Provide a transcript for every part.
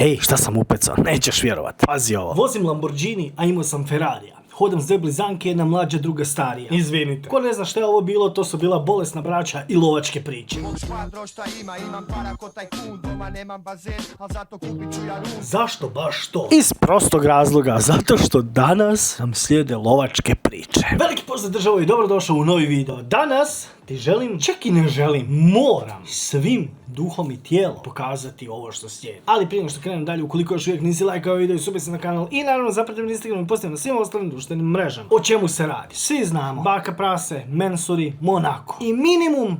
Hej, šta sam upecao? Nećeš vjerovat. Pazi ovo. Vozim Lamborghini, a imao sam Ferrarija. Hodam s dve blizanke, jedna mlađa, druga starija. Izvinite. Ko ne zna šta je ovo bilo, to su bila bolesna braća i lovačke priče. Zašto baš to? Iz prostog razloga, zato što danas nam slijede lovačke priče. Veliki pozdrav državo i dobrodošao u novi video. Danas ti želim, čak i ne želim, moram svim duhom i tijelom pokazati ovo što slijedi. Ali prije što krenem dalje, ukoliko još uvijek nisi lajkao video i subscribe se na kanal i naravno zapratite na Instagramu i postavim na svim ostalim društvenim mrežama. O čemu se radi? Svi znamo. Baka prase, Mensuri, Monako. I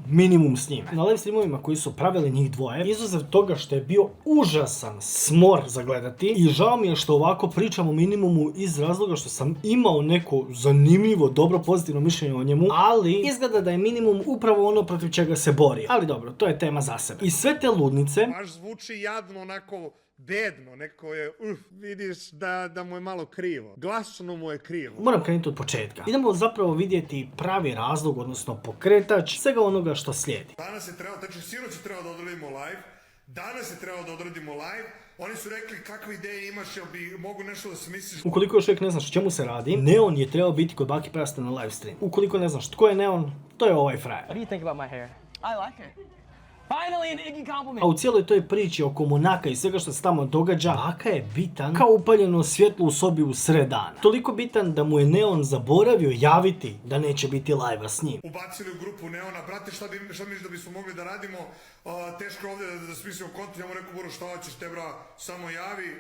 minimum s njime. Na live streamovima koji su pravili njih dvoje, izuzev toga što je bio užasan smor za gledati i žao mi je što ovako pričam o minimumu iz razloga što sam imao neko zanimljivo, dobro, pozitivno mišljenje o njemu, ali izgleda da je minimum upravo ono protiv čega se bori. Ali dobro, to je tema za sebe. I sve te ludnice... Baš zvuči jadno, onako bedno, neko je, vidiš da mu je malo krivo. Glasno mu je krivo. Moram krenuti od početka. Idemo zapravo vidjeti pravi razlog, odnosno pokretač svega onoga što slijedi. Danas je trebalo, znači sinoć je trebalo da odradimo live, danas je trebalo da odradimo live, oni su rekli kakve ideje imaš, jel bi mogu nešto da smisliš? Ukoliko još uvijek ne znaš o čemu se radi, Neon je trebao biti kod Baki Prasta na live stream. Ukoliko ne znaš tko je Neon, to je ovaj frajer. What do you think about my hair? I like it. Finally an Iggy compliment. A u cijeloj toj priči oko Monaka i svega što se tamo događa, Baka je bitan kao upaljeno svjetlo u sobi u sred dana. Toliko bitan da mu je Neon zaboravio javiti da neće biti live-a s njim. Ubacili u grupu Neona, brate, šta misliš da bismo mogli da radimo? Teško ovdje da smislimo kontent, ja mu rekao, Boro, šta hoćeš, te bra, samo javi.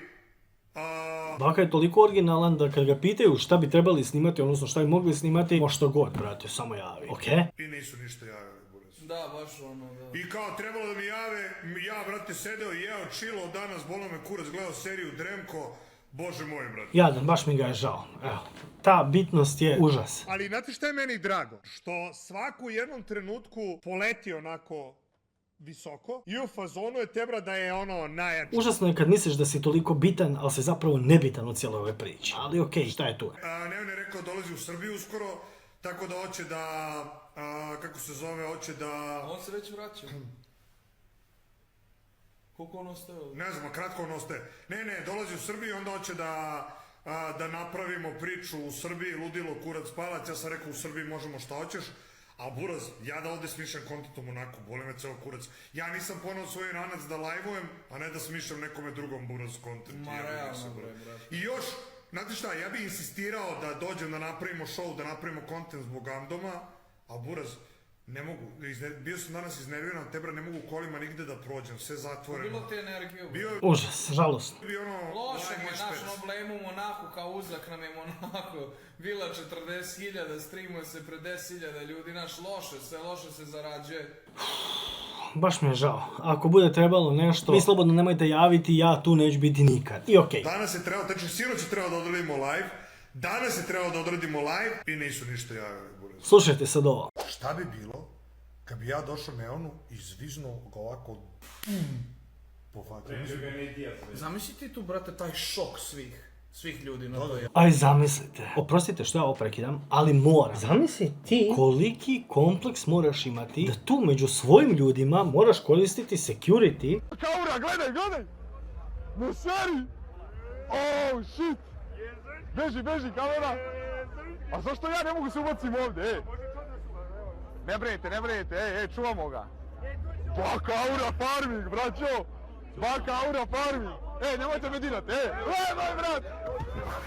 Baka je toliko originalan da kad ga pitaju šta bi trebali snimati, odnosno šta bi mogli snimati, mo što god, brate, samo javi, okej? I nisu ništa javili. Da, baš ono, da. I kao trebalo da mi jave, ja brate sedeo i jeo čilo, danas bolo me kurac, gledao seriju Dremko, bože moj brate. Jadan, baš mi ga je žao, evo. Ta bitnost je užas. Ali znate šta je meni drago? Što svaku u jednom trenutku poleti onako visoko i u fazonu je tebra da je ono najjači. Užasno je kad misliš da si toliko bitan, ali si zapravo nebitan u cijeloj ovoj priči. Ali okej, šta je tu? Neon je rekao dolazi u Srbiju uskoro, tako da hoće da... kako se zove, hoće da... On se već vraća. Koliko on ostaje? Ne znam, kratko on ostaje. Ne, dolazi u Srbiju, onda hoće da napravimo priču u Srbiji, ludilo, kurac, palac. Ja sam rekao u Srbiji možemo šta hoćeš, a buraz, ja da ovdje smišljam kontentom onako, boli me ceo kurac. Ja nisam ponao svoj ranac da live-ujem, a ne da smišljam nekome drugom buraz kontent. Ma realno, bre. I još, znate šta, ja bih insistirao da dođem da napravimo show, da napravimo kontent zbog Amdoma, a buraz, ne mogu, bio sam danas iznerviran, tebra, ne mogu kolima nigde da prođem, sve zatvoreno. Bilo te energiju. Užas, žalostno. Loše mu je naš problemu Monaku, kao uzak nam je Monako. Vila 40.000, streamuje se pred 10.000 ljudi, naš loše se zarađuje. Baš mi je žao. Ako bude trebalo nešto, vi slobodno nemojte javiti, ja tu neću biti nikad. I okej. Danas je trebalo, znači sinoć je trebalo da odradimo live, danas je trebalo da odradimo live i nisu ništa javili. Slušajte sad ovo. Šta bi bilo kad bi ja došao Neonu i zviznuo ga ovako po vati? Zamisli ti tu, brate, taj šok svih ljudi na to. Aj zamislite. Oprostite što ja ovo prekidam, ali moram. Zamisli ti koliki kompleks moraš imati da tu među svojim ljudima moraš koristiti security. Kaura, gledaj! Ne seri! Oh shit! Beži kamera! A zašto ja ne mogu se ubacim ovdje, Ne brinite, čuvamo ga. Baka Aura Farming, braćo! Baka Aura Farming! Nemojte me dirat, moj brat!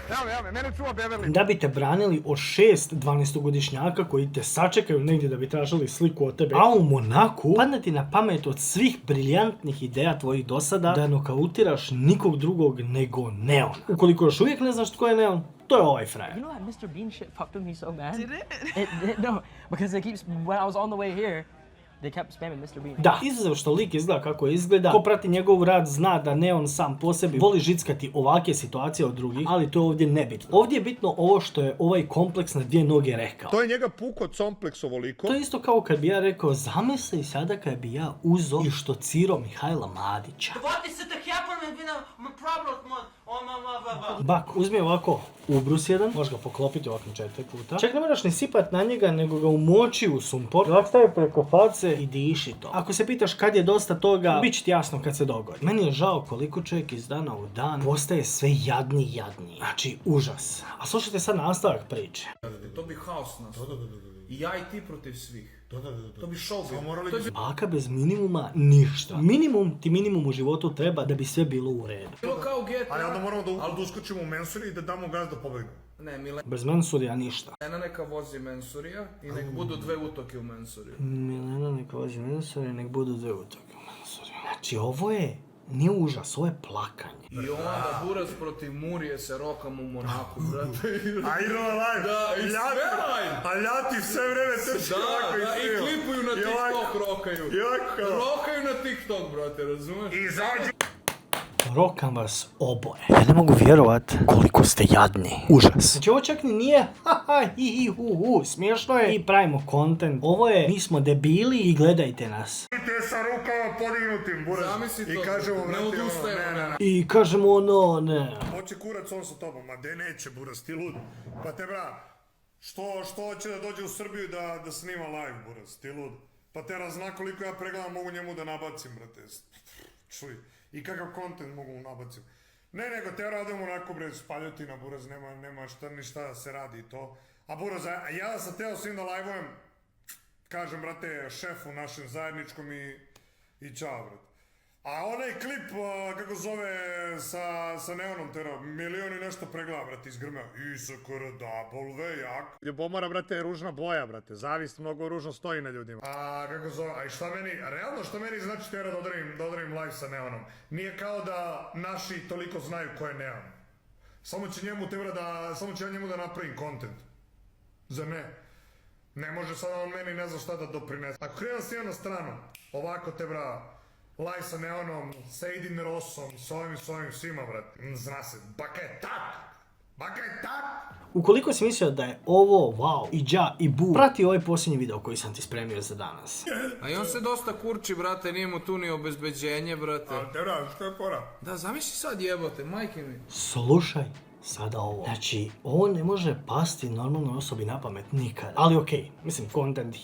Evo, mene čuva Beverly. Da bi te branili od 6 12-godišnjaka koji te sačekaju negdje da bi tražili sliku od tebe. A u Monaku padne ti na pamet od svih briljantnih ideja tvojih dosada da nokautiraš nikog drugog nego Neon. Ukoliko još uvijek ne znaš tko je Neon, to je ovaj frajer. You know that Mr. Bean shit fucked with me so bad? Did it? No, because when I was on the way here, they kept spamming Mr. Bean. Da, izuzev što lik izgleda kako izgleda, ko prati njegov rad zna da Neon sam po sebi voli žickati ovakve situacije od drugih, ali to je ovdje nebitno. Ovdje je bitno ovo što je ovaj kompleks na dvije noge rekao. To je njega puko kompleks ovoliko. To je isto kao kad bi ja rekao, zamisli sada kad bi ja uzo i štocirao Mihajla Mladića. Bak, uzmi ovako ubrus jedan, možeš ga poklopiti ovak na 4 puta. Čak ne moraš ni sipat na njega, nego ga umoči u sumpor. Ovak stavi preko face i diši to. Ako se pitaš kad je dosta toga, bit će ti jasno kad se dogodi. Meni je žao koliko čovjek iz dana u dan postaje sve jadniji. Znači, užas. A slušajte sad nastavak priče. To bi haos nastao. I ja i ti protiv svih. To bi show bio. Baka bez minimuma ništa. Minimum u životu treba da bi sve bilo u redu. Bilo kao GTA. Ali onda moramo da uskočimo u mensuri i da damo gaz da pobegnu. Ne, Bez mensurija ništa. Milena neka vozi mensurija i nek budu 2 utoke u mensuriju. Milena neka vozi mensurija i nek budu 2 utoke u mensuriju. Znači, ovo nije užas, ovo je plakanje. I onda Buraz protiv Murije se rokam u Monaku, brate. A Irova live! Da, i sve live! A ljati sve vreme trči ovako Da, i klipuju na TikTok rokaju. Rokaju na TikTok, brate, razumeš? Izađi! Rokam vas oboje. Ja ne mogu vjerovat koliko ste jadni. Užas. Znači ovo čak ni nije smiješno je i pravimo content. Ovo je, mi smo debili i gledajte nas. Idite sa rukama podignutim, Buraz. Zamisli to, I kažemo, ne brate, odustajemo. ne. I kažemo ono, ne. Hoće kurac on sa tobom, ma de neće, Buraz, ti lud. Pa te bra, što hoće da dođe u Srbiju da snima live, Buraz, ti lud. Pa te zna koliko ja pregledam mogu njemu da nabacim, brate. Čuj. I kakav content mogu mu nabacim. Ne, nego te radimo onako, bre, spaljutina, Buraz, nema ništa da se radi i to. A Buraz, ja sam teo svim da live-ujem, kažem, brate, šefu našem zajedničkom i čao, brate. A onaj klip, kako zove, sa Neonom tero, milion i nešto pregleda, brate, izgrmeo. ISKRW, jak. Ljubomora, brate, je ružna boja, brate, zavist mnogo ružno stoji na ljudima. A kako zove, a i šta meni, realno što meni znači tera da odradim live sa Neonom? Nije kao da naši toliko znaju ko je Neon. Samo će ja njemu da napravim content. Zar ne? Ne može sad on meni ne zna šta da doprinese. Ako krenem s na stranu, ovako te bra, live sa Neonom, sa Edin Rosom, s ovim svima, brat. Zna se, baka je tak! Ukoliko si mislio da je ovo wow i dža i bu, prati ovaj posljednji video koji sam ti spremio za danas. A i on se dosta kurči, brate, nije mu tu ni obezbeđenje, brate. A te bra, što je pora? Da, zamisli sad jebote, majke mi. Slušaj sada ovo. Znači, ovo ne može pasti normalnoj osobi na pamet nikad. Ali okej, mislim, content,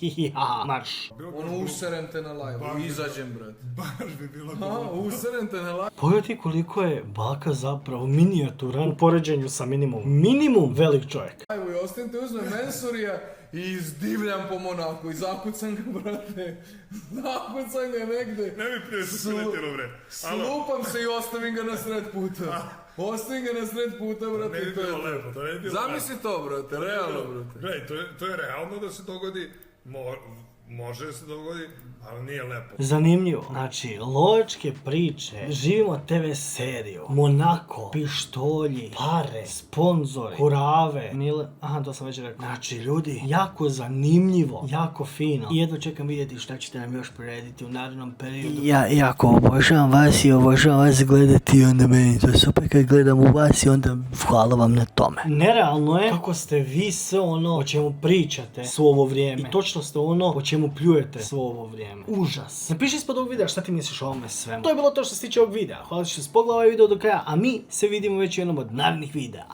marš. Ono, userem te na live, izađem, brate. Baš bi bilo Userem te na live. Pogledaj koliko je baka zapravo minijaturan u poređenju sa minimum. Minimum velik čovjek. Evo, i ostavim te uzmem mensurija i izdivljam po Monaku i zakucam ga, brate. Zakucam ga negde. Ne mi prije se letjelo, bre. Slupam se i ostavim ga na sred puta. Ostavim ga na sred puta, brate. Ne bi bilo lepo, to ne bi bilo lepo. Zamisli to, brate, realno, brate. Gledaj, to je realno da se dogodi, može se dogodi, ali nije lepo. Zanimljivo. Znači, lovačke priče, živimo TV seriju, Monako, pištolji, pare, sponzore, kurave, aha, to sam već rekao. Znači, ljudi, jako zanimljivo, jako fino. I jedno čekam vidjeti šta ćete nam još prirediti u narednom periodu. Ja jako obožavam vas i obožavam vas gledati i onda meni to super kad gledam u vas i onda hvala vam na tome. Nerealno je kako ste vi sve ono o čemu pričate svo ovo vrijeme. I točno ste ono o čemu pljujete svo ovo vrijeme. Užas. Napiši ispod ovog videa šta ti misliš o ovome svemu. To je bilo to što se tiče ovog videa. Hvala što si pogledao ovaj video do kraja, a mi se vidimo već u jednom od narednih videa.